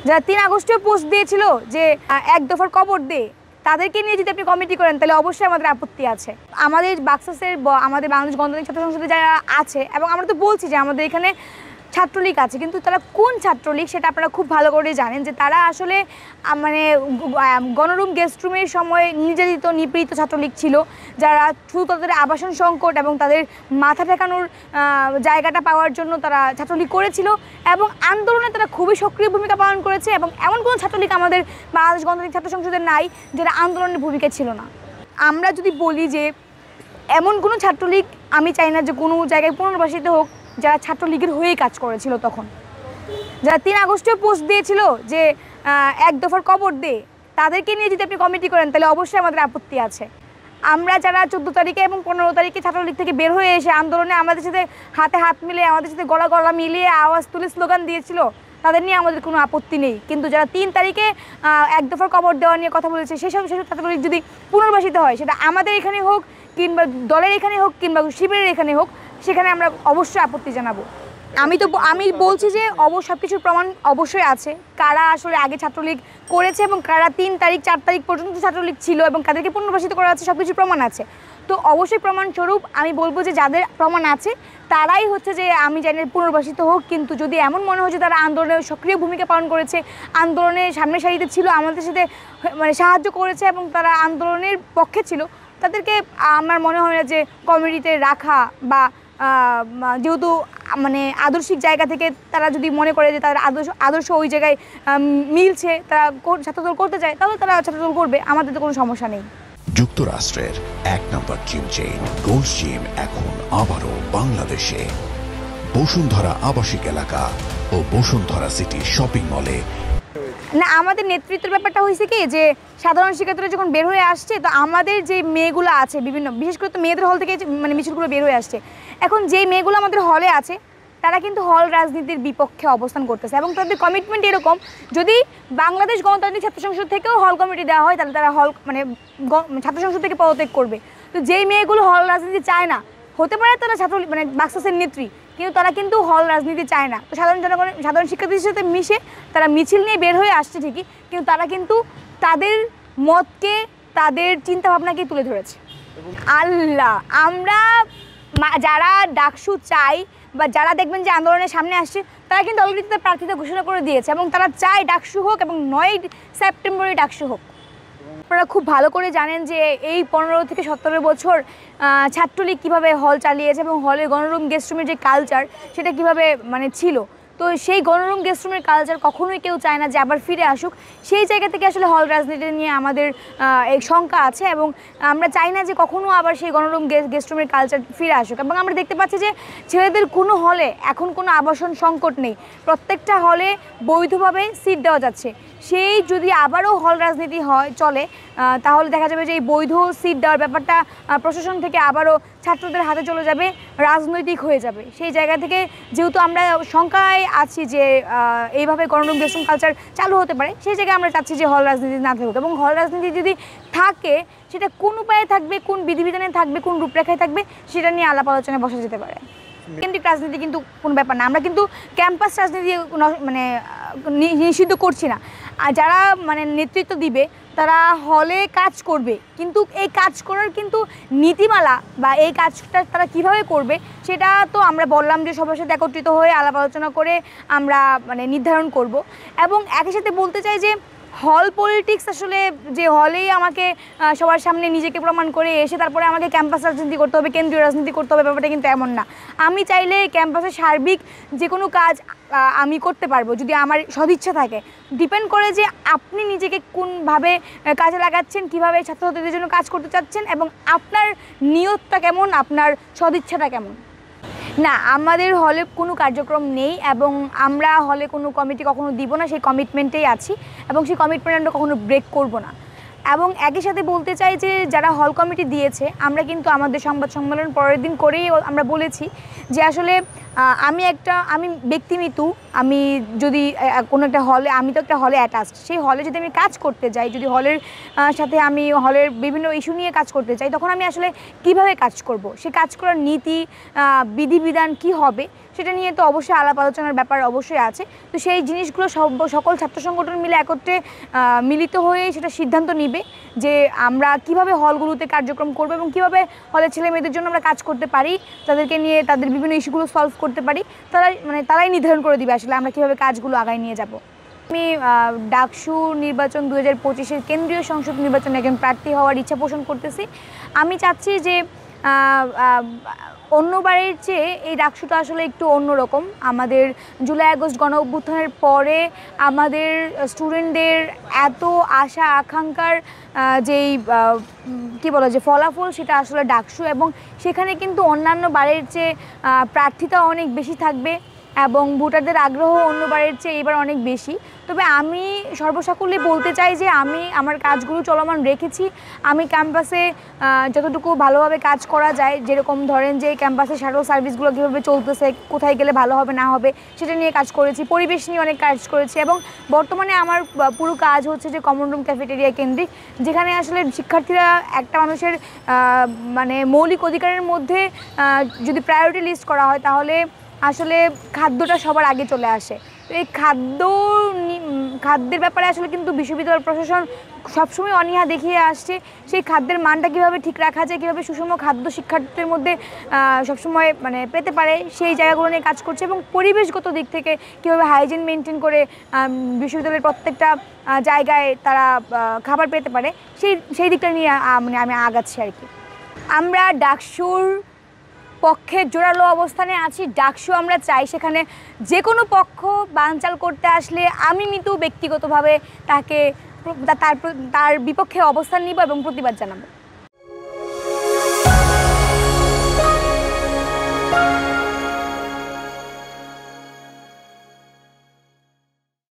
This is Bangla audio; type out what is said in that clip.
যারা ৩ আগস্টেও পোস্ট দিয়েছিল যে এক দফার কবর দে, তাদেরকে নিয়ে যদি আপনি কমিটি করেন তাহলে অবশ্যই আমাদের আপত্তি আছে। আমাদের বাক্সাসের আমাদের বাংলাদেশ গণতান্ত্রিক ছাত্র সংসদে যারা আছে, এবং আমরা তো বলছি যে আমাদের এখানে ছাত্রলীগ আছে, কিন্তু তারা কোন ছাত্রলীগ সেটা আপনারা খুব ভালো করে জানেন, যে তারা আসলে মানে গণরুম গেস্ট রুমের সময় নির্যাতিত নিপীড়িত ছাত্রলীগ ছিল, যারা শুধু তাদের আবাসন সংকট এবং তাদের মাথা ঠেকানোর জায়গাটা পাওয়ার জন্য তারা ছাত্রলীগ করেছিল, এবং আন্দোলনে তারা খুবই সক্রিয় ভূমিকা পালন করেছে। এবং এমন কোনো ছাত্রলীগ আমাদের বাংলাদেশ গণতান্ত্রিক ছাত্র সংসদের নাই যারা আন্দোলনের ভূমিকা ছিল না। আমরা যদি বলি যে এমন কোনো ছাত্রলীগ আমি চাই না যে কোনো জায়গায় পুনর্বাসিত হোক যারা ছাত্রলীগের হয়েই কাজ করেছিল, তখন যারা ৩ আগস্টেও পোস্ট দিয়েছিল যে এক দফার কবর দে, তাদেরকে নিয়ে যদি আপনি কমিটি করেন তাহলে অবশ্যই আমাদের আপত্তি আছে। আমরা যারা 14 তারিখে এবং 15 তারিখে ছাত্রলীগ থেকে বের হয়ে এসে আন্দোলনে আমাদের সাথে হাতে হাত মিলিয়ে আমাদের সাথে গলা গলা মিলিয়ে আওয়াজ তুলে স্লোগান দিয়েছিল, তাদের নিয়ে আমাদের কোনো আপত্তি নেই। কিন্তু যারা 3 তারিখে এক দফার কবর দেওয়া নিয়ে কথা বলেছে, সেসব ছাত্রলীগ যদি পুনর্বাসিত হয়, সেটা আমাদের এখানে হোক কিংবা দলের এখানে হোক কিংবা শিবিরের এখানে হোক, সেখানে আমরা অবশ্যই আপত্তি জানাবো। আমি বলছি যে সব কিছুর প্রমাণ অবশ্যই আছে, কারা আসলে আগে ছাত্রলীগ করেছে এবং কারা 3 তারিখ 4 তারিখ পর্যন্ত ছাত্রলীগ ছিল এবং তাদেরকে পুনর্বাসিত করা আছে, সব কিছুর প্রমাণ আছে। তো অবশ্যই প্রমাণস্বরূপ আমি বলবো যে যাদের প্রমাণ আছে তারাই হচ্ছে যে আমি জানি পুনর্বাসিত হোক। কিন্তু যদি এমন মনে হয় যে তারা আন্দোলনে সক্রিয় ভূমিকা পালন করেছে, আন্দোলনের সামনের সারিতে ছিল, আমাদের সাথে মানে সাহায্য করেছে এবং তারা আন্দোলনের পক্ষে ছিল, তাদেরকে আমার মনে হয় না যে কমিটিতে রাখা, বা যেহেতু মানে আদর্শিক জায়গা থেকে তারা যদি মনে করে যে তাদের আদর্শ ওই জায়গায় মিলছে, তারা ছাত্রদল করতে চায়, তাহলে তারা ছাত্রদল করবে, আমাদের তো কোনো সমস্যা নেই। যুক্তরাষ্ট্রের 1 নম্বর জিম চেইন গোল্ড জিম এখন আবারও বাংলাদেশে। বসুন্ধরা আবাসিক এলাকা ও বসুন্ধরা সিটি শপিং মলে। না, আমাদের নেতৃত্বের ব্যাপারটা হয়েছে কি যে সাধারণ শিক্ষার্থীরা যখন বের হয়ে আসছে, তো আমাদের যে মেয়েগুলো আছে বিভিন্ন, বিশেষ করে তো মেয়েদের হল থেকে মানে মিছিলগুলো বের হয়ে আসছে, এখন যেই মেয়েগুলো আমাদের হলে আছে তারা কিন্তু হল রাজনীতির বিপক্ষে অবস্থান করতেছে এবং তাদের কমিটমেন্ট এরকম, যদি বাংলাদেশ গণতান্ত্রিক ছাত্র সংসদ থেকেও হল কমিটি দেওয়া হয় তাহলে তারা হল মানে ছাত্র সংসদ থেকে পদত্যাগ করবে। তো যেই মেয়েগুলো হল রাজনীতি চায় না, হতে পারে তারা ছাত্র মানে বাক্সাসের নেত্রী, কিন্তু তারা কিন্তু হল রাজনীতি চায় না। তো সাধারণ শিক্ষার্থীদের সাথে মিশে তারা মিছিল নিয়ে বের হয়ে আসছে ঠিকই, কিন্তু তারা কিন্তু তাদের মতকে, তাদের চিন্তাভাবনাকে তুলে ধরেছে। আল্লাহ, আমরা যারা ডাকসু চাই বা যারা দেখবেন যে আন্দোলনের সামনে আসছে, তারা কিন্তু অলরেডি তার প্রার্থীতা ঘোষণা করে দিয়েছে এবং তারা চায় ডাকসু হোক এবং 9 সেপ্টেম্বরে ডাকসু হোক। আপনারা খুব ভালো করে জানেন যে এই 15 থেকে 17 বছর ছাত্রলীগ কীভাবে হল চালিয়েছে এবং হলের গণরুম গেস্ট রুমের যে কালচার সেটা কীভাবে মানে ছিল। তো সেই গণরুম গেস্ট রুমের কালচার কখনোই কেউ চায় না যে আবার ফিরে আসুক। সেই জায়গা থেকে আসলে হল রাজনীতি নিয়ে আমাদের এক শঙ্কা আছে এবং আমরা চাই না যে কখনও আবার সেই গণরুম গেস্ট রুমের কালচার ফিরে আসুক। এবং আমরা দেখতে পাচ্ছি যে ছেলেদের কোনো হলে এখন কোনো আবাসন সংকট নেই, প্রত্যেকটা হলে বৈধভাবে সিট দেওয়া যাচ্ছে। সেই যদি আবারও হল রাজনীতি চলে, তাহলে দেখা যাবে যে এই বৈধ সিট দেওয়ার ব্যাপারটা প্রশাসন থেকে আবারও ছাত্রদের হাতে চলে যাবে, রাজনৈতিক হয়ে যাবে। সেই জায়গা থেকে যেহেতু আমরা শঙ্কায় আছি যে এইভাবে গণরুম গেস্ট রুম কালচার চালু হতে পারে, সেই জায়গায় আমরা চাচ্ছি যে হল রাজনীতি না থাকুক, এবং হল রাজনীতি যদি থাকে সেটা কোন উপায়ে থাকবে, কোন বিধিবিধানে থাকবে, কোন রূপরেখায় থাকবে, সেটা নিয়ে আলাপ আলোচনায় বসা যেতে পারে। কেন্দ্রিক রাজনীতি কিন্তু কোনো ব্যাপার না, আমরা কিন্তু ক্যাম্পাস রাজনীতি মানে নিষিদ্ধ করছি না। আর যারা মানে নেতৃত্ব দিবে তারা হলে কাজ করবে, কিন্তু এই কাজ করার কিন্তু নীতিমালা বা এই কাজটা তারা কিভাবে করবে সেটা তো আমরা বললাম যে সবার সাথে একত্রিত হয়ে আলাপ আলোচনা করে আমরা মানে নির্ধারণ করব। এবং একই সাথে বলতে চাই যে হল পলিটিক্স আসলে যে হলেই আমাকে সবার সামনে নিজেকে প্রমাণ করে এসে তারপরে আমাকে ক্যাম্পাস রাজনীতি করতে হবে, কেন্দ্রীয় রাজনীতি করতে হবে, ব্যাপারটা কিন্তু এমন না। আমি চাইলে ক্যাম্পাসের সার্বিক যে কোনো কাজ আমি করতে পারবো যদি আমার সদিচ্ছা থাকে। ডিপেন্ড করে যে আপনি নিজেকে কোনভাবে কাজে লাগাচ্ছেন, কীভাবে ছাত্রছাত্রীদের জন্য কাজ করতে চাচ্ছেন এবং আপনার নিয়তটা কেমন, আপনার সদিচ্ছাটা কেমন। না, আমাদের হলে কোনো কার্যক্রম নেই এবং আমরা হলে কোনো কমিটি কখনো দিব না, সেই কমিটমেন্টেই আছি এবং সেই কমিটমেন্ট আমরা কখনো ব্রেক করব না। এবং একই সাথে বলতে চাই যে যারা হল কমিটি দিয়েছে, আমরা কিন্তু আমাদের সংবাদ সম্মেলন পরের দিন করেই আমরা বলেছি যে আসলে আমি ব্যক্তি মিতু, আমি যদি কোনো একটা হলে, আমি তো একটা হলে অ্যাটাচড, সেই হলে যদি আমি কাজ করতে যাই, যদি হলের সাথে আমি হলের বিভিন্ন ইস্যু নিয়ে কাজ করতে চাই, তখন আমি আসলে কিভাবে কাজ করব, সে কাজ করার নীতি বিধিবিধান কি হবে সেটা নিয়ে তো অবশ্যই আলাপ আলোচনার ব্যাপার অবশ্যই আছে। তো সেই জিনিসগুলো সকল ছাত্র সংগঠন মিলে একত্রে মিলিত হয়ে সেটা সিদ্ধান্ত নিবে যে আমরা কিভাবে হলগুলোতে কার্যক্রম করব এবং কিভাবে হলের ছেলে মেয়েদের জন্য আমরা কাজ করতে পারি, তাদেরকে নিয়ে তাদের বিভিন্ন ইস্যুগুলো সলভ করতে পারি, তারাই নির্ধারণ করে দিবে আসলে আমরা কিভাবে কাজগুলো আগায় নিয়ে যাব। আমি ডাকসু নির্বাচন 2025-এর কেন্দ্রীয় সংসদ নির্বাচনে একজন প্রার্থী হওয়ার ইচ্ছা পোষণ করতেছি। আমি চাচ্ছি যে অন্যবারের চেয়ে এই ডাকসুটা আসলে একটু অন্যরকম। আমাদের জুলাই আগস্ট গণ অভ্যুত্থানের পরে আমাদের স্টুডেন্টদের এত আশা আকাঙ্ক্ষার যেই কী বলা যে ফলাফল, সেটা আসলে ডাকসু, এবং সেখানে কিন্তু অন্যান্য বারের চেয়ে প্রার্থিতা অনেক বেশি থাকবে এবং ভোটারদের আগ্রহ অন্যবারের চেয়ে এবার অনেক বেশি। তবে আমি সর্বসাকুল্যে বলতে চাই যে আমি আমার কাজগুলো চলমান রেখেছি। আমি ক্যাম্পাসে যতটুকু ভালোভাবে কাজ করা যায়, যেরকম ধরেন যে ক্যাম্পাসে শাটল সার্ভিসগুলো কীভাবে চলতেছে, কোথায় গেলে ভালো হবে না হবে সেটা নিয়ে কাজ করেছি, পরিবেশ নিয়ে অনেক কাজ করেছি, এবং বর্তমানে আমার পুরো কাজ হচ্ছে যে কমন রুম ক্যাফেটেরিয়া কেন্দ্রিক, যেখানে আসলে শিক্ষার্থীরা একটা মানুষের মানে মৌলিক অধিকারের মধ্যে যদি প্রায়োরিটি লিস্ট করা হয় তাহলে আসলে খাদ্যটা সবার আগে চলে আসে। তো এই খাদ্যের ব্যাপারে আসলে কিন্তু বিশ্ববিদ্যালয় প্রশাসন সবসময় অনীহা দেখিয়ে আসছে। সেই খাদ্যের মানটা কীভাবে ঠিক রাখা যায়, কীভাবে সুষম খাদ্য শিক্ষার্থীদের মধ্যে সবসময় মানে পেতে পারে, সেই জায়গাগুলো নিয়ে কাজ করছে, এবং পরিবেশগত দিক থেকে কীভাবে হাইজিন মেনটেন করে বিশ্ববিদ্যালয়ের প্রত্যেকটা জায়গায় তারা খাবার পেতে পারে, সেই দিকটা নিয়ে মানে আমি আগাচ্ছি আর কি। আমরা ডাকসুর পক্ষে জোরালো অবস্থানে আছি। ডাকসু আমরা চাই সেখানে যে কোনো পক্ষ বানচাল করতে আসলে আমি মিতু ব্যক্তিগতভাবে তার বিপক্ষে অবস্থান নিব এবং প্রতিবাদ জানাবো।